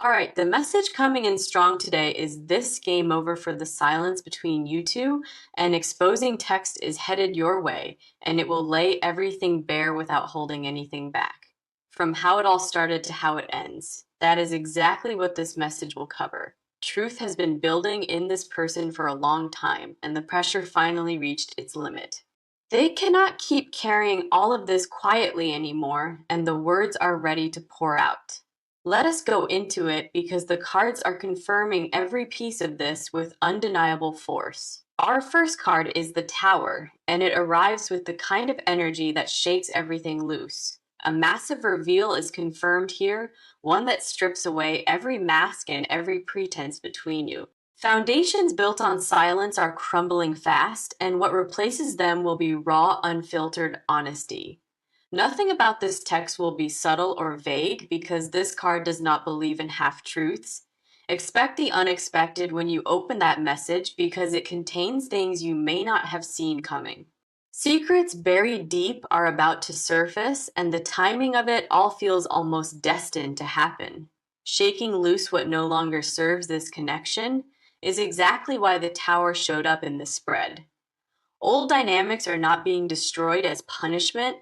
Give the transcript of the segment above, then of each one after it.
All right, the message coming in strong today is this game over for the silence between you two, and exposing text is headed your way, and it will lay everything bare without holding anything back. From how it all started to how it ends. That is exactly what this message will cover. Truth has been building in this person for a long time, and the pressure finally reached its limit. They cannot keep carrying all of this quietly anymore, and the words are ready to pour out. Let us go into it because the cards are confirming every piece of this with undeniable force. Our first card is the Tower, and it arrives with the kind of energy that shakes everything loose. A massive reveal is confirmed here, one that strips away every mask and every pretense between you. Foundations built on silence are crumbling fast, and what replaces them will be raw, unfiltered honesty. Nothing about this text will be subtle or vague because this card does not believe in half truths. Expect the unexpected when you open that message because it contains things you may not have seen coming. Secrets buried deep are about to surface, and the timing of it all feels almost destined to happen. Shaking loose what no longer serves this connection is exactly why the tower showed up in this spread. Old dynamics are not being destroyed as punishment,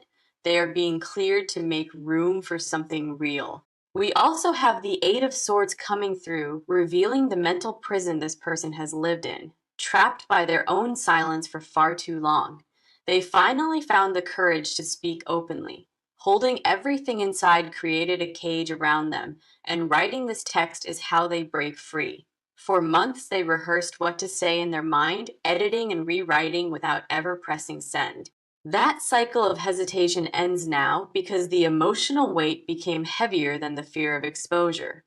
they are being cleared to make room for something real. We also have the Eight of Swords coming through, revealing the mental prison this person has lived in, trapped by their own silence for far too long. They finally found the courage to speak openly. Holding everything inside created a cage around them, and writing this text is how they break free. For months, they rehearsed what to say in their mind, editing and rewriting without ever pressing send. That cycle of hesitation ends now because the emotional weight became heavier than the fear of exposure.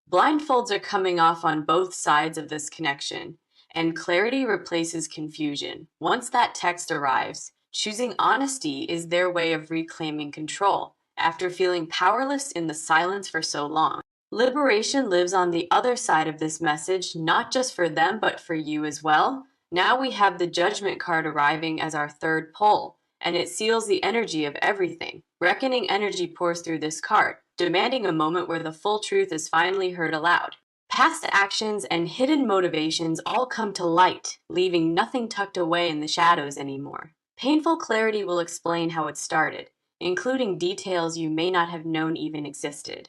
Blindfolds are coming off on both sides of this connection, and clarity replaces confusion. Once that text arrives, choosing honesty is their way of reclaiming control after feeling powerless in the silence for so long. Liberation lives on the other side of this message, not just for them, but for you as well. Now we have the Judgment card arriving as our third pole, and it seals the energy of everything. Reckoning energy pours through this card, demanding a moment where the full truth is finally heard aloud. Past actions and hidden motivations all come to light, leaving nothing tucked away in the shadows anymore. Painful clarity will explain how it started, including details you may not have known even existed.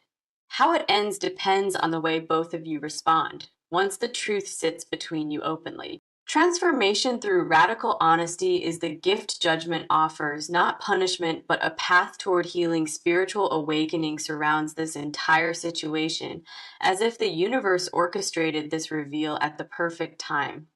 How it ends depends on the way both of you respond, once the truth sits between you openly. Transformation through radical honesty is the gift Judgment offers, not punishment, but a path toward healing. Spiritual awakening surrounds this entire situation, as if the universe orchestrated this reveal at the perfect time.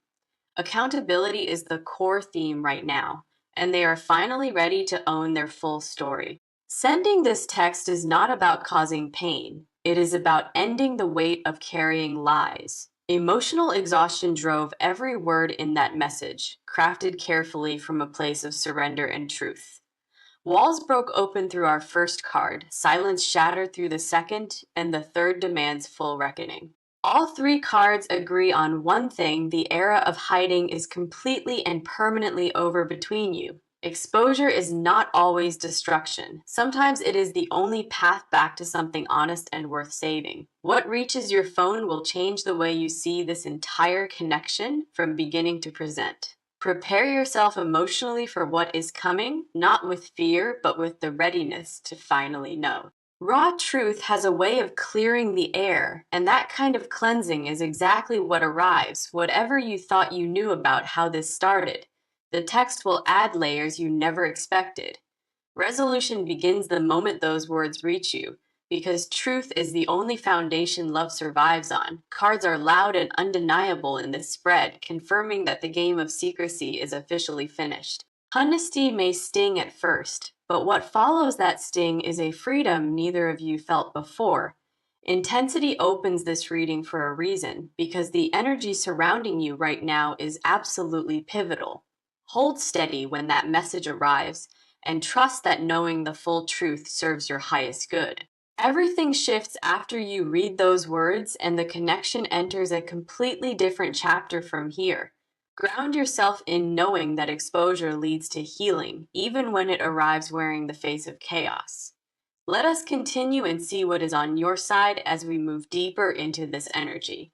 Accountability is the core theme right now, and they are finally ready to own their full story. Sending this text is not about causing pain, it is about ending the weight of carrying lies. Emotional exhaustion drove every word in that message, crafted carefully from a place of surrender and truth. Walls broke open through our first card, silence shattered through the second, and the third demands full reckoning. All three cards agree on one thing: the era of hiding is completely and permanently over between you. Exposure is not always destruction. Sometimes it is the only path back to something honest and worth saving. What reaches your phone will change the way you see this entire connection from beginning to present. Prepare yourself emotionally for what is coming, not with fear, but with the readiness to finally know. Raw truth has a way of clearing the air, and that kind of cleansing is exactly what arrives, whatever you thought you knew about how this started. The text will add layers you never expected. Resolution begins the moment those words reach you, because truth is the only foundation love survives on. Cards are loud and undeniable in this spread, confirming that the game of secrecy is officially finished. Honesty may sting at first, but what follows that sting is a freedom neither of you felt before. Intensity opens this reading for a reason, because the energy surrounding you right now is absolutely pivotal. Hold steady when that message arrives, and trust that knowing the full truth serves your highest good. Everything shifts after you read those words, and the connection enters a completely different chapter from here. Ground yourself in knowing that exposure leads to healing, even when it arrives wearing the face of chaos. Let us continue and see what is on your side as we move deeper into this energy.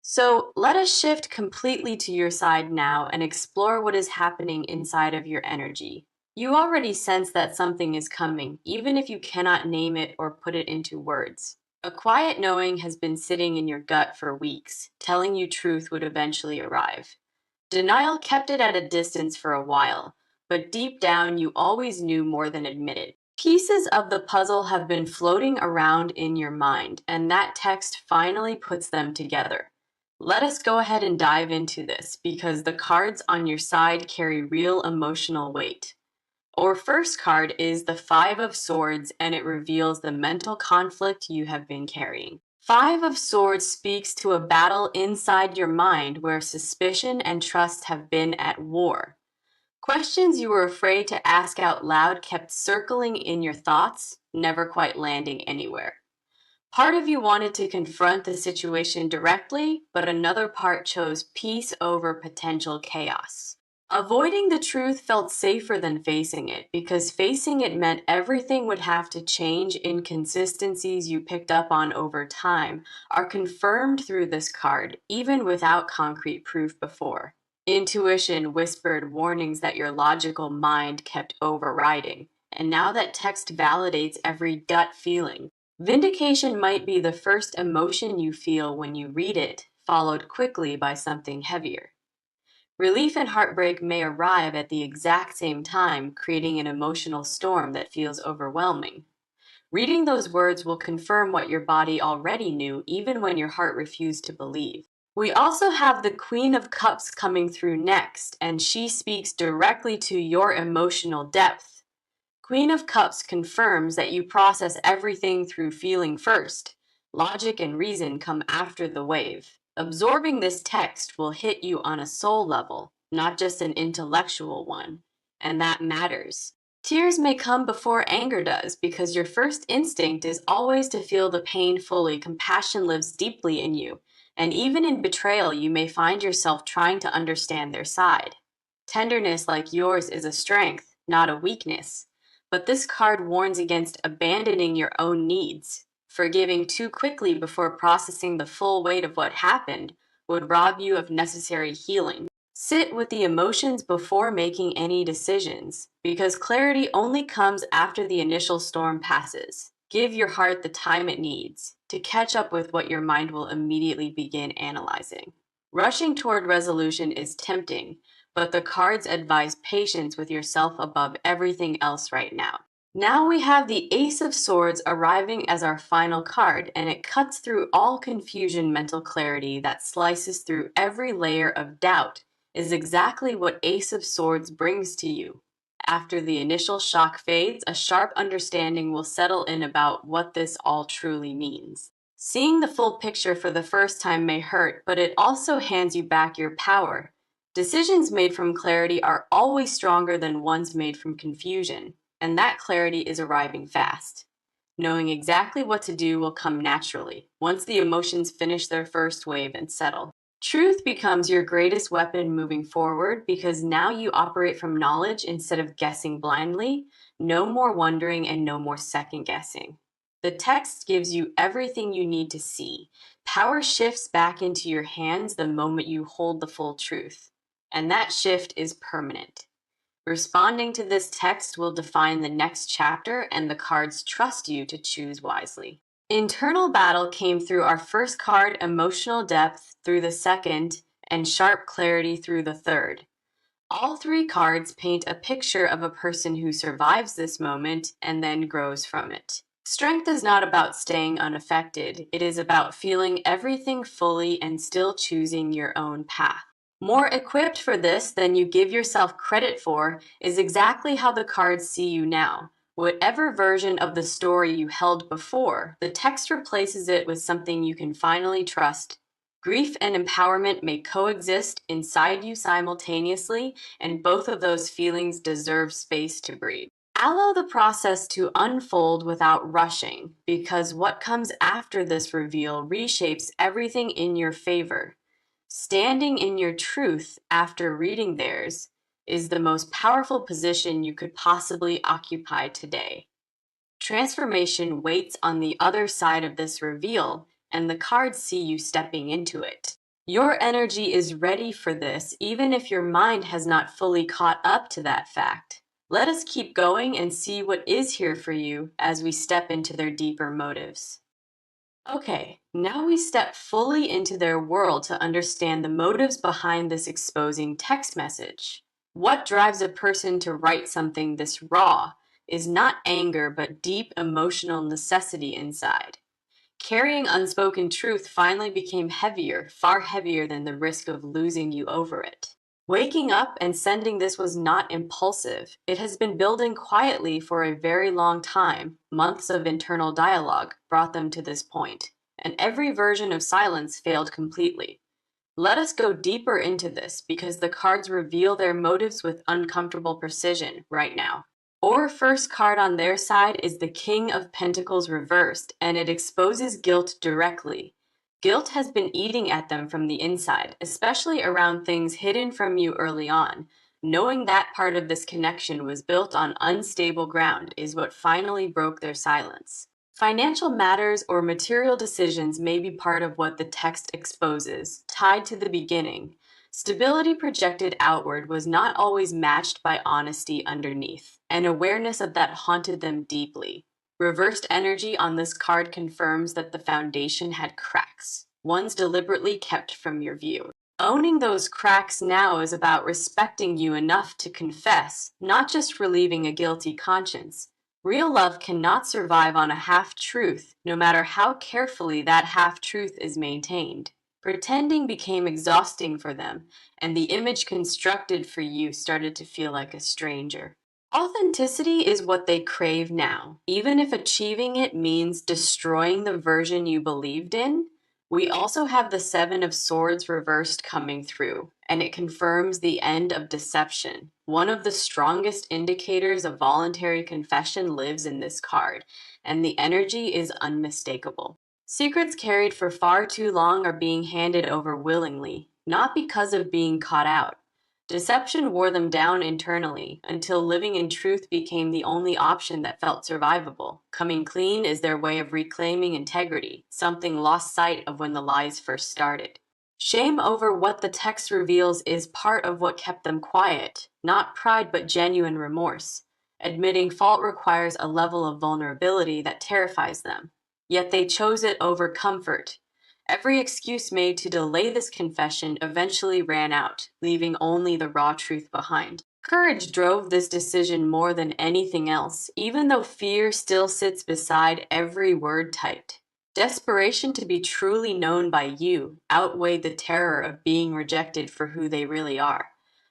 So let us shift completely to your side now and explore what is happening inside of your energy. You already sense that something is coming, even if you cannot name it or put it into words. A quiet knowing has been sitting in your gut for weeks, telling you truth would eventually arrive. Denial kept it at a distance for a while, but deep down you always knew more than admitted. Pieces of the puzzle have been floating around in your mind, and that text finally puts them together. Let us go ahead and dive into this because the cards on your side carry real emotional weight. Our first card is the Five of Swords, and it reveals the mental conflict you have been carrying. Five of Swords speaks to a battle inside your mind where suspicion and trust have been at war. Questions you were afraid to ask out loud kept circling in your thoughts, never quite landing anywhere. Part of you wanted to confront the situation directly, but another part chose peace over potential chaos. Avoiding the truth felt safer than facing it because facing it meant everything would have to change. Inconsistencies you picked up on over time are confirmed through this card, even without concrete proof before. Intuition whispered warnings that your logical mind kept overriding, and now that text validates every gut feeling. Vindication might be the first emotion you feel when you read it, followed quickly by something heavier. Relief and heartbreak may arrive at the exact same time, creating an emotional storm that feels overwhelming. Reading those words will confirm what your body already knew, even when your heart refused to believe. We also have the Queen of Cups coming through next, and she speaks directly to your emotional depth. Queen of Cups confirms that you process everything through feeling first. Logic and reason come after the wave. Absorbing this text will hit you on a soul level, not just an intellectual one. And that matters. Tears may come before anger does because your first instinct is always to feel the pain fully. Compassion lives deeply in you. And even in betrayal, you may find yourself trying to understand their side. Tenderness like yours is a strength, not a weakness. But this card warns against abandoning your own needs. Forgiving too quickly before processing the full weight of what happened would rob you of necessary healing. Sit with the emotions before making any decisions, because clarity only comes after the initial storm passes. Give your heart the time it needs to catch up with what your mind will immediately begin analyzing. Rushing toward resolution is tempting, but the cards advise patience with yourself above everything else right now. Now we have the Ace of Swords arriving as our final card, and it cuts through all confusion. Mental clarity that slices through every layer of doubt is exactly what Ace of Swords brings to you. After the initial shock fades, a sharp understanding will settle in about what this all truly means. Seeing the full picture for the first time may hurt, but it also hands you back your power. Decisions made from clarity are always stronger than ones made from confusion, and that clarity is arriving fast. Knowing exactly what to do will come naturally once the emotions finish their first wave and settle. Truth becomes your greatest weapon moving forward because now you operate from knowledge instead of guessing blindly. No more wondering and no more second guessing. The text gives you everything you need to see. Power shifts back into your hands the moment you hold the full truth, and that shift is permanent. Responding to this text will define the next chapter, and the cards trust you to choose wisely. Internal battle came through our first card, emotional depth through the second, and sharp clarity through the third. All three cards paint a picture of a person who survives this moment and then grows from it. Strength is not about staying unaffected, it is about feeling everything fully and still choosing your own path. More equipped for this than you give yourself credit for is exactly how the cards see you now. Whatever version of the story you held before, the text replaces it with something you can finally trust. Grief and empowerment may coexist inside you simultaneously, and both of those feelings deserve space to breathe. Allow the process to unfold without rushing, because what comes after this reveal reshapes everything in your favor. Standing in your truth after reading theirs is the most powerful position you could possibly occupy today. Transformation waits on the other side of this reveal, and the cards see you stepping into it. Your energy is ready for this, even if your mind has not fully caught up to that fact. Let us keep going and see what is here for you as we step into their deeper motives. Okay, now we step fully into their world to understand the motives behind this exposing text message. What drives a person to write something this raw is not anger but deep emotional necessity inside. Carrying unspoken truth finally became heavier, far heavier than the risk of losing you over it. Waking up and sending this was not impulsive. It has been building quietly for a very long time. Months of internal dialogue brought them to this point, and every version of silence failed completely. Let us go deeper into this because the cards reveal their motives with uncomfortable precision right now. Our first card on their side is the King of Pentacles reversed, and it exposes guilt directly. Guilt has been eating at them from the inside, especially around things hidden from you early on. Knowing that part of this connection was built on unstable ground is what finally broke their silence. Financial matters or material decisions may be part of what the text exposes, tied to the beginning. Stability projected outward was not always matched by honesty underneath, and awareness of that haunted them deeply. Reversed energy on this card confirms that the foundation had cracks, ones deliberately kept from your view. Owning those cracks now is about respecting you enough to confess, not just relieving a guilty conscience. Real love cannot survive on a half truth, no matter how carefully that half truth is maintained. Pretending became exhausting for them, and the image constructed for you started to feel like a stranger. Authenticity is what they crave now, even if achieving it means destroying the version you believed in. We also have the Seven of Swords reversed coming through, and it confirms the end of deception. One of the strongest indicators of voluntary confession lives in this card, and the energy is unmistakable. Secrets carried for far too long are being handed over willingly, not because of being caught out. Deception wore them down internally until living in truth became the only option that felt survivable. Coming clean is their way of reclaiming integrity, something lost sight of when the lies first started. Shame over what the text reveals is part of what kept them quiet, not pride but genuine remorse. Admitting fault requires a level of vulnerability that terrifies them, yet they chose it over comfort. Every excuse made to delay this confession eventually ran out, leaving only the raw truth behind. Courage drove this decision more than anything else, even though fear still sits beside every word typed. Desperation to be truly known by you outweighed the terror of being rejected for who they really are.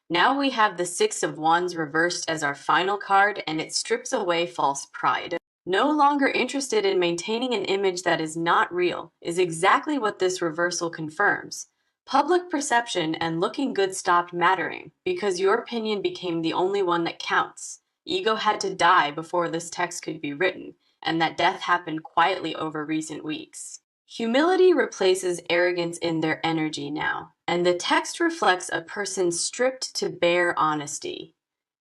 Now we have the Six of Wands reversed as our final card, and it strips away false pride. No longer interested in maintaining an image that is not real is exactly what this reversal confirms. Public perception and looking good stopped mattering because your opinion became the only one that counts. Ego had to die before this text could be written, and that death happened quietly over recent weeks. Humility replaces arrogance in their energy now, and the text reflects a person stripped to bare honesty.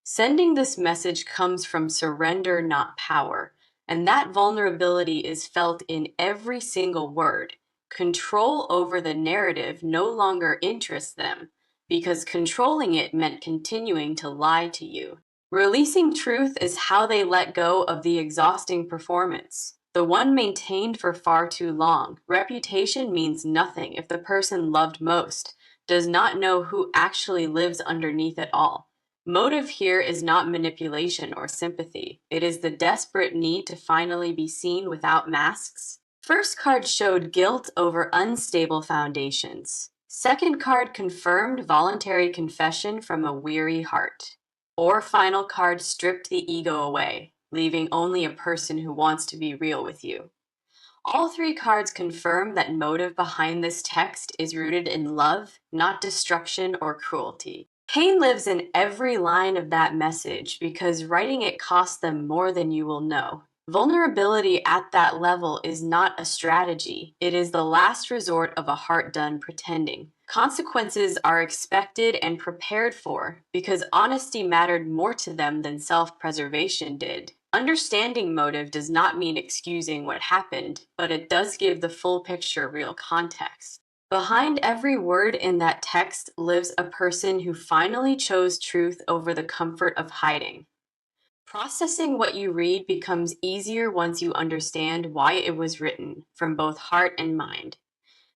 Sending this message comes from surrender, not power, and that vulnerability is felt in every single word. Control over the narrative no longer interests them because controlling it meant continuing to lie to you. Releasing truth is how they let go of the exhausting performance, the one maintained for far too long. Reputation means nothing if the person loved most does not know who actually lives underneath it all. Motive here is not manipulation or sympathy. It is the desperate need to finally be seen without masks. First card showed guilt over unstable foundations. Second card confirmed voluntary confession from a weary heart. Or final card stripped the ego away, leaving only a person who wants to be real with you. All three cards confirm that motive behind this text is rooted in love, not destruction or cruelty. Pain lives in every line of that message because writing it costs them more than you will know. Vulnerability at that level is not a strategy. It is the last resort of a heart done pretending. Consequences are expected and prepared for because honesty mattered more to them than self preservation did. Understanding motive does not mean excusing what happened, but it does give the full picture real context. Behind every word in that text lives a person who finally chose truth over the comfort of hiding. Processing what you read becomes easier once you understand why it was written, from both heart and mind.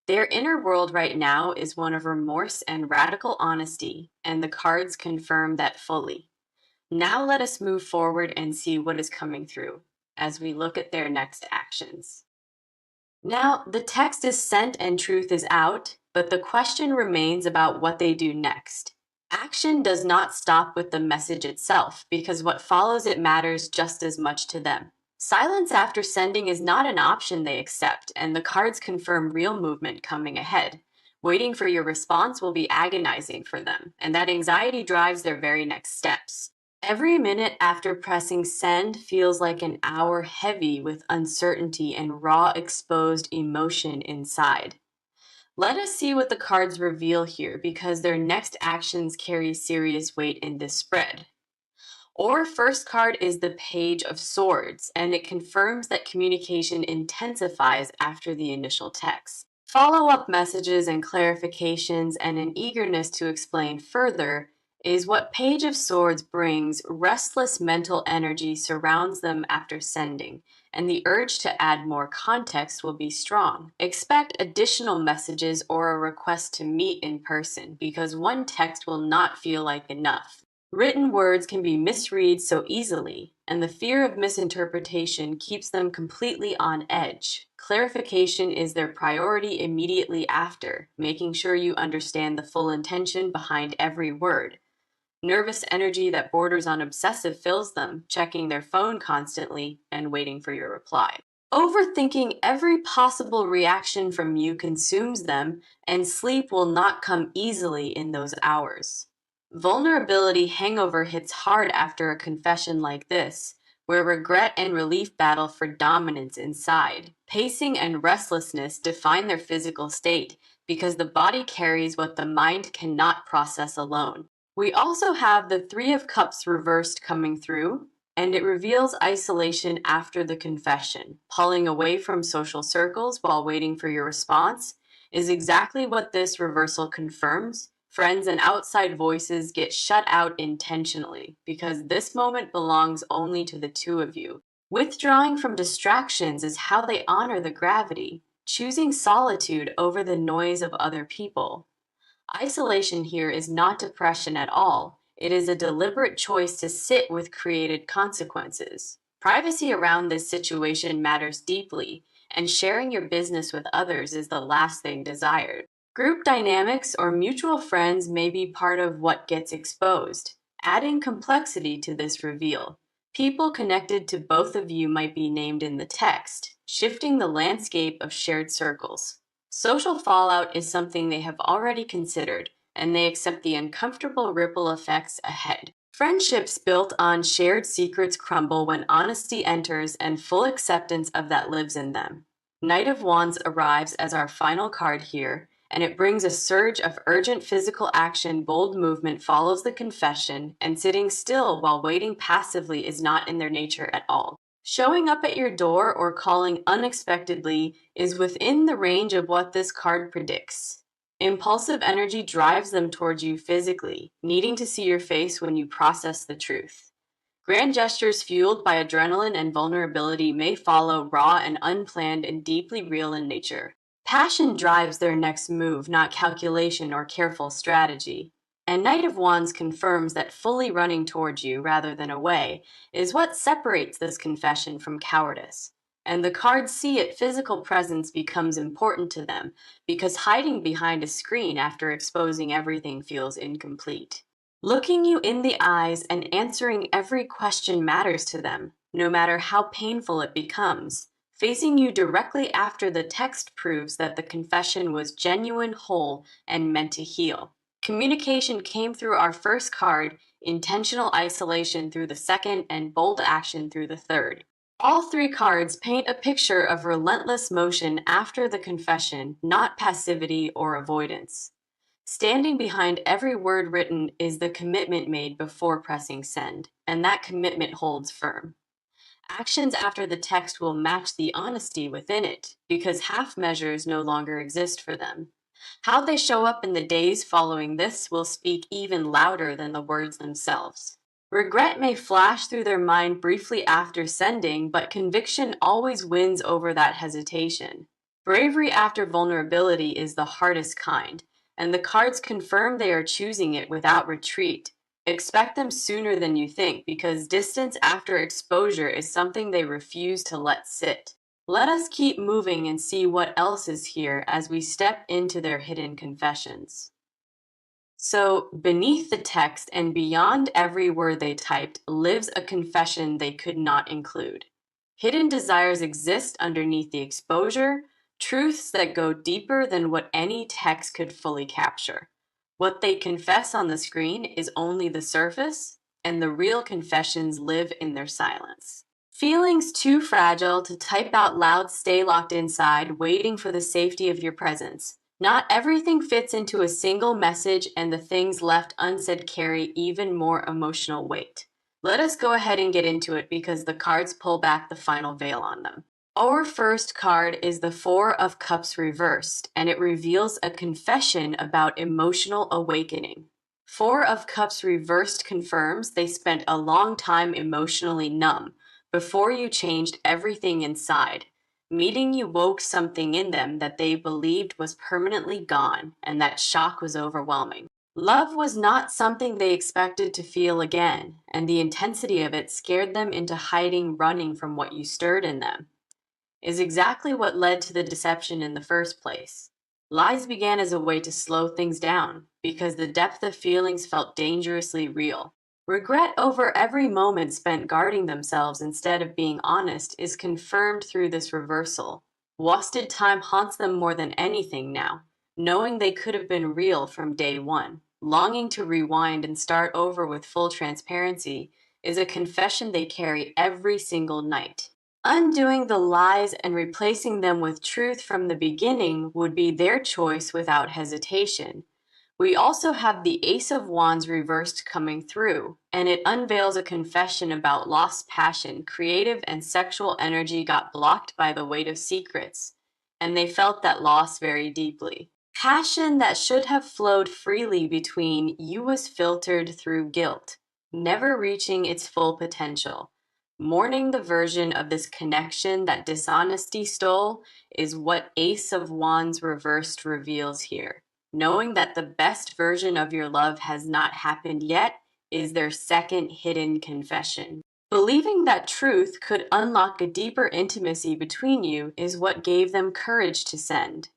Their inner world right now is one of remorse and radical honesty, and the cards confirm that fully. Now let us move forward and see what is coming through as we look at their next actions. Now, the text is sent and truth is out, but the question remains about what they do next. Action does not stop with the message itself, because what follows it matters just as much to them. Silence after sending is not an option they accept, and the cards confirm real movement coming ahead. Waiting for your response will be agonizing for them, and that anxiety drives their very next steps. Every minute after pressing send feels like an hour heavy with uncertainty and raw exposed emotion inside. Let us see what the cards reveal here because their next actions carry serious weight in this spread. Our first card is the Page of Swords, and it confirms that communication intensifies after the initial text. Follow up messages and clarifications, and an eagerness to explain further, is what Page of Swords brings. Restless mental energy surrounds them after sending, and the urge to add more context will be strong. Expect additional messages or a request to meet in person because one text will not feel like enough. Written words can be misread so easily, and the fear of misinterpretation keeps them completely on edge. Clarification is their priority immediately after, making sure you understand the full intention behind every word. Nervous energy that borders on obsessive fills them, checking their phone constantly and waiting for your reply. Overthinking every possible reaction from you consumes them, and sleep will not come easily in those hours. Vulnerability hangover hits hard after a confession like this, where regret and relief battle for dominance inside. Pacing and restlessness define their physical state because the body carries what the mind cannot process alone. We also have the Three of Cups reversed coming through, and it reveals isolation after the confession. Pulling away from social circles while waiting for your response is exactly what this reversal confirms. Friends and outside voices get shut out intentionally because this moment belongs only to the two of you. Withdrawing from distractions is how they honor the gravity, choosing solitude over the noise of other people. Isolation here is not depression at all. It is a deliberate choice to sit with created consequences. Privacy around this situation matters deeply, and sharing your business with others is the last thing desired. Group dynamics or mutual friends may be part of what gets exposed, adding complexity to this reveal. People connected to both of you might be named in the text, shifting the landscape of shared circles. Social fallout is something they have already considered, and they accept the uncomfortable ripple effects ahead. Friendships built on shared secrets crumble when honesty enters and full acceptance of that lives in them. Knight of Wands arrives as our final card here, and it brings a surge of urgent physical action. Bold movement follows the confession, and sitting still while waiting passively is not in their nature at all. Showing up at your door or calling unexpectedly is within the range of what this card predicts. Impulsive energy drives them towards you physically, needing to see your face when you process the truth. Grand gestures fueled by adrenaline and vulnerability may follow, raw and unplanned and deeply real in nature. Passion drives their next move, not calculation or careful strategy. And Knight of Wands confirms that fully running towards you rather than away is what separates this confession from cowardice. And the cards see it, physical presence becomes important to them because hiding behind a screen after exposing everything feels incomplete. Looking you in the eyes and answering every question matters to them, no matter how painful it becomes. Facing you directly after the text proves that the confession was genuine, whole, and meant to heal. Communication came through our first card, intentional isolation through the second, and bold action through the third. All three cards paint a picture of relentless motion after the confession, not passivity or avoidance. Standing behind every word written is the commitment made before pressing send, and that commitment holds firm. Actions after the text will match the honesty within it, because half measures no longer exist for them. How they show up in the days following this will speak even louder than the words themselves. Regret may flash through their mind briefly after sending, but conviction always wins over that hesitation. Bravery after vulnerability is the hardest kind, and the cards confirm they are choosing it without retreat. Expect them sooner than you think, because distance after exposure is something they refuse to let sit. Let us keep moving and see what else is here as we step into their hidden confessions. So, beneath the text and beyond every word they typed lives a confession they could not include. Hidden desires exist underneath the exposure, truths that go deeper than what any text could fully capture. What they confess on the screen is only the surface, and the real confessions live in their silence. Feelings too fragile to type out loud stay locked inside, waiting for the safety of your presence. Not everything fits into a single message, and the things left unsaid carry even more emotional weight. Let us go ahead and get into it because the cards pull back the final veil on them. Our first card is the Four of Cups reversed, and it reveals a confession about emotional awakening. Four of Cups reversed confirms they spent a long time emotionally numb before you changed everything inside. Meeting you woke something in them that they believed was permanently gone, and that shock was overwhelming. Love was not something they expected to feel again, and the intensity of it scared them into hiding, running from what you stirred in them. Is exactly what led to the deception in the first place. Lies began as a way to slow things down, because the depth of feelings felt dangerously real. Regret over every moment spent guarding themselves instead of being honest is confirmed through this reversal. Wasted time haunts them more than anything now, knowing they could have been real from day one. Longing to rewind and start over with full transparency is a confession they carry every single night. Undoing the lies and replacing them with truth from the beginning would be their choice without hesitation. We also have the Ace of Wands reversed coming through, and it unveils a confession about lost passion. Creative and sexual energy got blocked by the weight of secrets, and they felt that loss very deeply. Passion that should have flowed freely between you was filtered through guilt, never reaching its full potential. Mourning the version of this connection that dishonesty stole is what Ace of Wands reversed reveals here. Knowing that the best version of your love has not happened yet is their second hidden confession. Believing that truth could unlock a deeper intimacy between you is what gave them courage to send.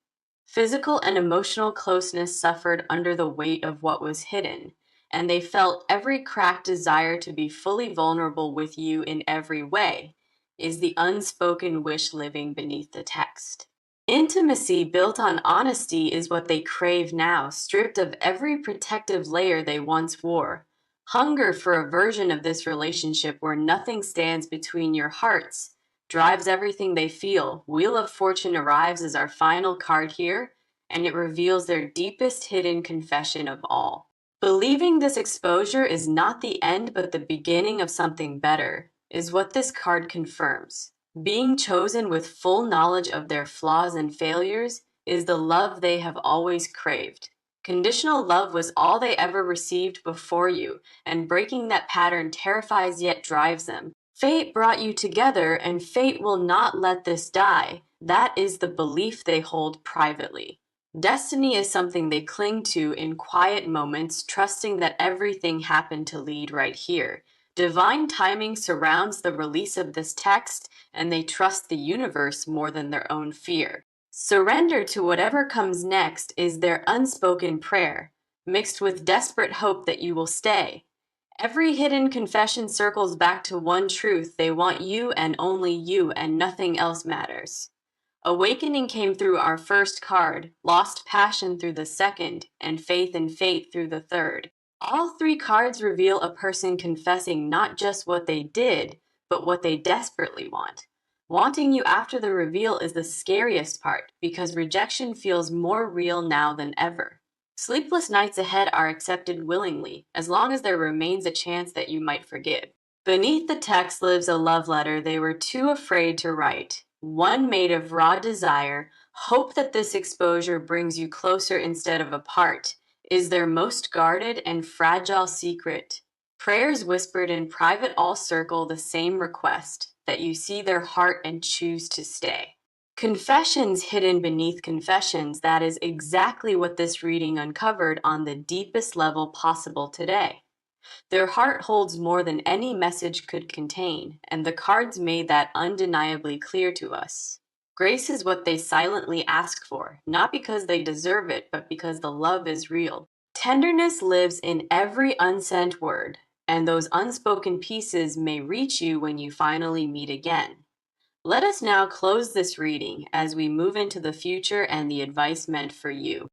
Physical and emotional closeness suffered under the weight of what was hidden, and they felt every cracked desire to be fully vulnerable with you in every way is the unspoken wish living beneath the text. Intimacy built on honesty is what they crave now, stripped of every protective layer they once wore. Hunger for a version of this relationship where nothing stands between your hearts drives everything they feel. Wheel of Fortune arrives as our final card here, and it reveals their deepest hidden confession of all. Believing this exposure is not the end but the beginning of something better is what this card confirms. Being chosen with full knowledge of their flaws and failures is the love they have always craved. Conditional love was all they ever received before you, and breaking that pattern terrifies yet drives them. Fate brought you together, and fate will not let this die. That is the belief they hold privately. Destiny is something they cling to in quiet moments, trusting that everything happened to lead right here. Divine timing surrounds the release of this text, and they trust the universe more than their own fear. Surrender to whatever comes next is their unspoken prayer, mixed with desperate hope that you will stay. Every hidden confession circles back to one truth: they want you and only you, and nothing else matters. Awakening came through our first card, lost passion through the second, and faith in fate through the third. All three cards reveal a person confessing not just what they did, but what they desperately want. Wanting you after the reveal is the scariest part because rejection feels more real now than ever. Sleepless nights ahead are accepted willingly, as long as there remains a chance that you might forgive. Beneath the text lives a love letter they were too afraid to write, one made of raw desire, hope that this exposure brings you closer instead of apart, is their most guarded and fragile secret. Prayers whispered in private all circle the same request, that you see their heart and choose to stay. Confessions hidden beneath confessions, that is exactly what this reading uncovered on the deepest level possible today. Their heart holds more than any message could contain, and the cards made that undeniably clear to us. Grace is what they silently ask for, not because they deserve it, but because the love is real. Tenderness lives in every unsent word, and those unspoken pieces may reach you when you finally meet again. Let us now close this reading as we move into the future and the advice meant for you.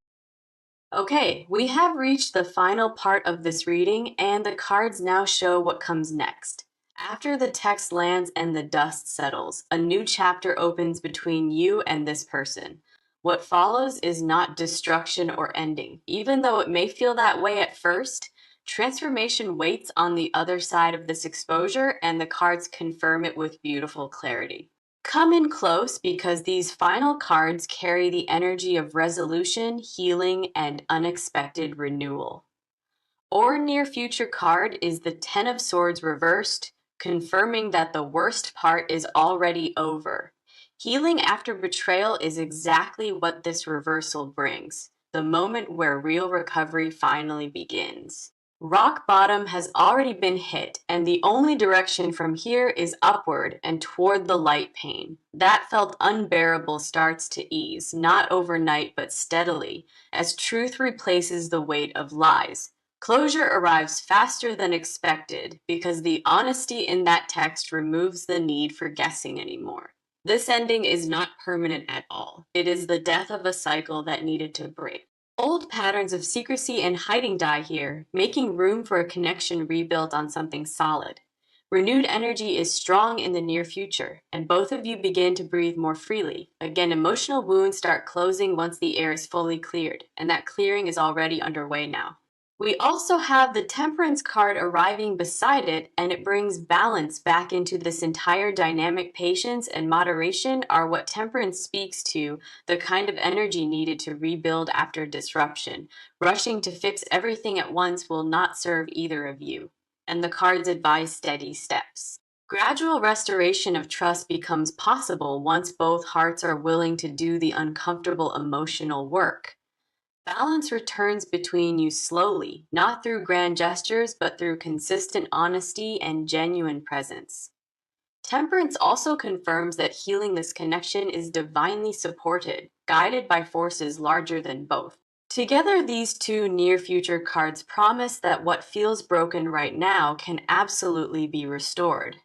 Okay, we have reached the final part of this reading, and the cards now show what comes next. After the text lands and the dust settles, a new chapter opens between you and this person. What follows is not destruction or ending. Even though it may feel that way at first, transformation waits on the other side of this exposure, and the cards confirm it with beautiful clarity. Come in close because these final cards carry the energy of resolution, healing, and unexpected renewal. Or near future card is the Ten of Swords reversed, confirming that the worst part is already over. Healing after betrayal is exactly what this reversal brings, the moment where real recovery finally begins. Rock bottom has already been hit, and the only direction from here is upward and toward the light pain. That felt unbearable starts to ease, not overnight but steadily, as truth replaces the weight of lies. Closure arrives faster than expected because the honesty in that text removes the need for guessing anymore. This ending is not permanent at all. It is the death of a cycle that needed to break. Old patterns of secrecy and hiding die here, making room for a connection rebuilt on something solid. Renewed energy is strong in the near future, and both of you begin to breathe more freely. Again, emotional wounds start closing once the air is fully cleared, and that clearing is already underway now. We also have the Temperance card arriving beside it, and it brings balance back into this entire dynamic. Patience and moderation are what Temperance speaks to, the kind of energy needed to rebuild after disruption. Rushing to fix everything at once will not serve either of you. And the cards advise steady steps. Gradual restoration of trust becomes possible once both hearts are willing to do the uncomfortable emotional work. Balance returns between you slowly, not through grand gestures, but through consistent honesty and genuine presence. Temperance also confirms that healing this connection is divinely supported, guided by forces larger than both. Together, these two near future cards promise that what feels broken right now can absolutely be restored.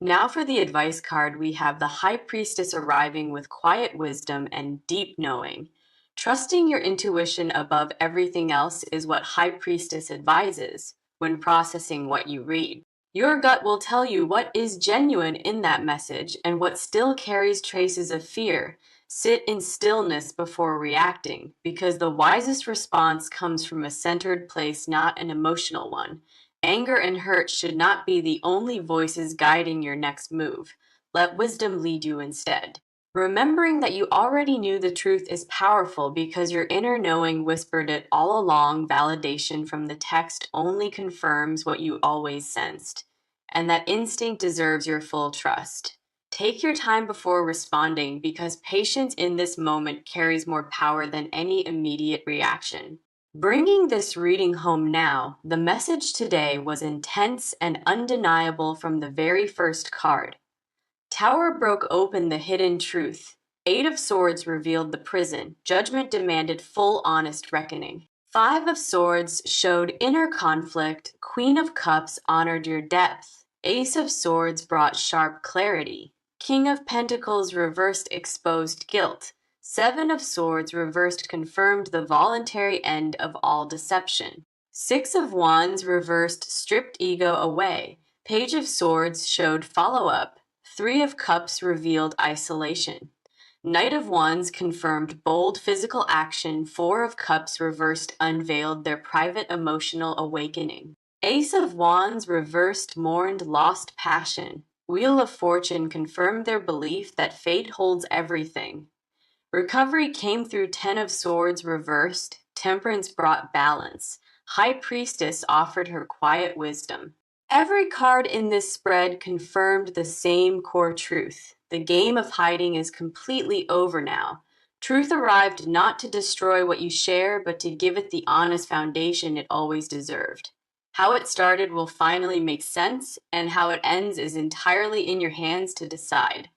Now, for the advice card, we have the High Priestess arriving with quiet wisdom and deep knowing. Trusting your intuition above everything else is what High Priestess advises when processing what you read. Your gut will tell you what is genuine in that message and what still carries traces of fear. Sit in stillness before reacting, because the wisest response comes from a centered place, not an emotional one. Anger and hurt should not be the only voices guiding your next move. Let wisdom lead you instead. Remembering that you already knew the truth is powerful because your inner knowing whispered it all along. Validation from the text only confirms what you always sensed, and that instinct deserves your full trust. Take your time before responding because patience in this moment carries more power than any immediate reaction. Bringing this reading home now, the message today was intense and undeniable from the very first card. Tower broke open the hidden truth. Eight of Swords revealed the prison. Judgment demanded full honest reckoning. Five of Swords showed inner conflict. Queen of Cups honored your depth. Ace of Swords brought sharp clarity. King of Pentacles reversed exposed guilt. Seven of Swords reversed confirmed the voluntary end of all deception. Six of Wands reversed stripped ego away. Page of Swords showed follow up. Three of Cups revealed isolation. Knight of Wands confirmed bold physical action. Four of Cups reversed unveiled their private emotional awakening. Ace of Wands reversed mourned lost passion. Wheel of Fortune confirmed their belief that fate holds everything. Recovery came through Ten of Swords reversed. Temperance brought balance. High Priestess offered her quiet wisdom. Every card in this spread confirmed the same core truth. The game of hiding is completely over now. Truth arrived not to destroy what you share, but to give it the honest foundation it always deserved. How it started will finally make sense, and how it ends is entirely in your hands to decide.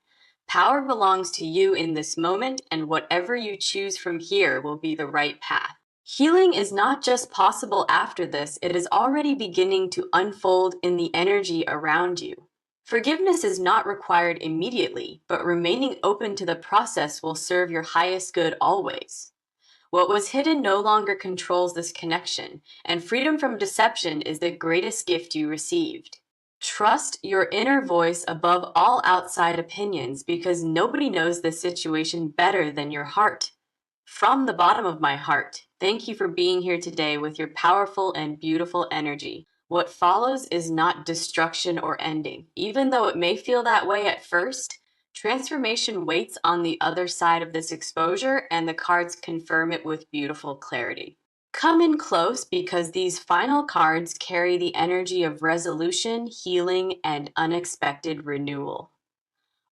Power belongs to you in this moment, and whatever you choose from here will be the right path. Healing is not just possible after this, it is already beginning to unfold in the energy around you. Forgiveness is not required immediately, but remaining open to the process will serve your highest good always. What was hidden no longer controls this connection, and freedom from deception is the greatest gift you received. Trust your inner voice above all outside opinions because nobody knows the situation better than your heart. From the bottom of my heart, thank you for being here today with your powerful and beautiful energy. What follows is not destruction or ending. Even though it may feel that way at first, transformation waits on the other side of this exposure, and the cards confirm it with beautiful clarity. Come in close because these final cards carry the energy of resolution, healing, and unexpected renewal.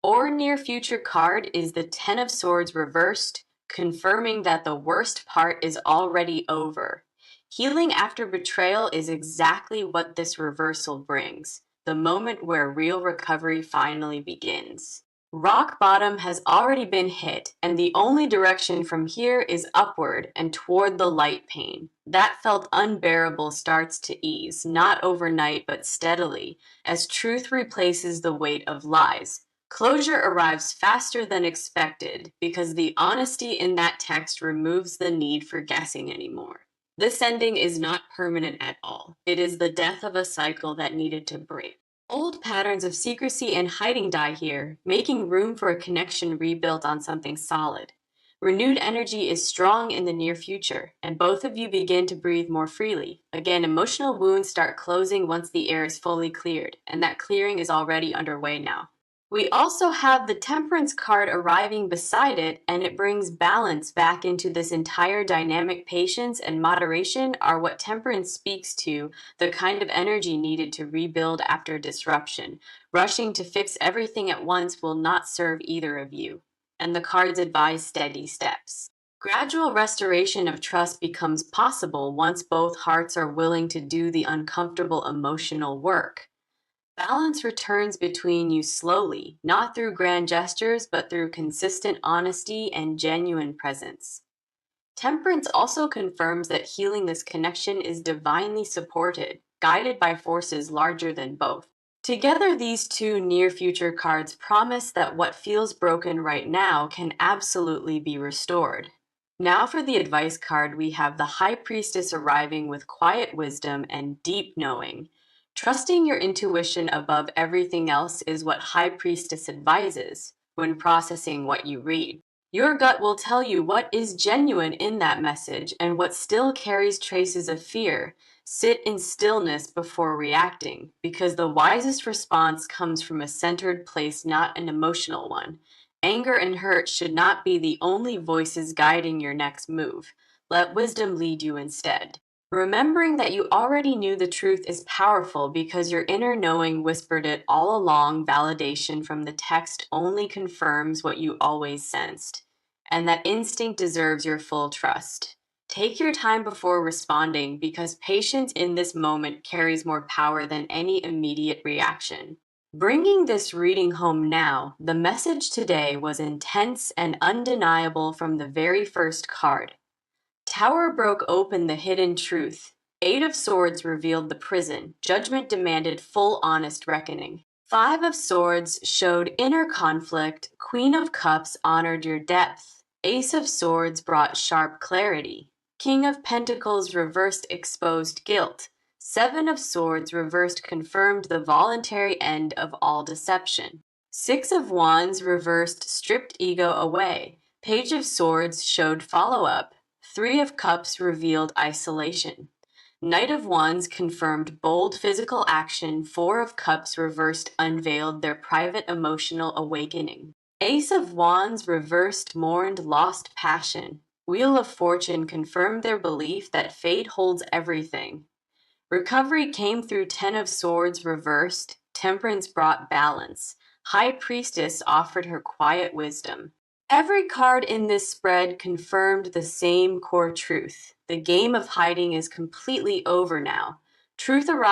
Or near future card is the Ten of Swords reversed, confirming that the worst part is already over. Healing after betrayal is exactly what this reversal brings, the moment where real recovery finally begins. Rock bottom has already been hit, and the only direction from here is upward and toward the light pain. That felt unbearable starts to ease, not overnight but steadily, as truth replaces the weight of lies. Closure arrives faster than expected because the honesty in that text removes the need for guessing anymore. This ending is not permanent at all. It is the death of a cycle that needed to break. Old patterns of secrecy and hiding die here, making room for a connection rebuilt on something solid. Renewed energy is strong in the near future, and both of you begin to breathe more freely. Again, emotional wounds start closing once the air is fully cleared, and that clearing is already underway now. We also have the Temperance card arriving beside it, and it brings balance back into this entire dynamic. Patience and moderation are what Temperance speaks to, the kind of energy needed to rebuild after disruption. Rushing to fix everything at once will not serve either of you, and the cards advise steady steps. Gradual restoration of trust becomes possible once both hearts are willing to do the uncomfortable emotional work. Balance returns between you slowly, not through grand gestures, but through consistent honesty and genuine presence. Temperance also confirms that healing this connection is divinely supported, guided by forces larger than both. Together, these two near future cards promise that what feels broken right now can absolutely be restored. Now, for the advice card, we have the High Priestess arriving with quiet wisdom and deep knowing. Trusting your intuition above everything else is what High Priestess advises when processing what you read. Your gut will tell you what is genuine in that message and what still carries traces of fear. Sit in stillness before reacting, because the wisest response comes from a centered place, not an emotional one. Anger and hurt should not be the only voices guiding your next move. Let wisdom lead you instead. Remembering that you already knew the truth is powerful because your inner knowing whispered it all along. Validation from the text only confirms what you always sensed, and that instinct deserves your full trust. Take your time before responding because patience in this moment carries more power than any immediate reaction. Bringing this reading home now, the message today was intense and undeniable from the very first card. Tower broke open the hidden truth. Eight of Swords revealed the prison. Judgment demanded full honest reckoning. Five of Swords showed inner conflict. Queen of Cups honored your depth. Ace of Swords brought sharp clarity. King of Pentacles reversed exposed guilt. Seven of Swords reversed confirmed the voluntary end of all deception. Six of Wands reversed stripped ego away. Page of Swords showed follow-up. Three of Cups revealed isolation. Knight of Wands confirmed bold physical action. Four of Cups reversed unveiled their private emotional awakening. Ace of Wands reversed mourned lost passion. Wheel of Fortune confirmed their belief that fate holds everything. Recovery came through Ten of Swords reversed. Temperance brought balance. High Priestess offered her quiet wisdom. Every card in this spread confirmed the same core truth. The game of hiding is completely over now. Truth arrived.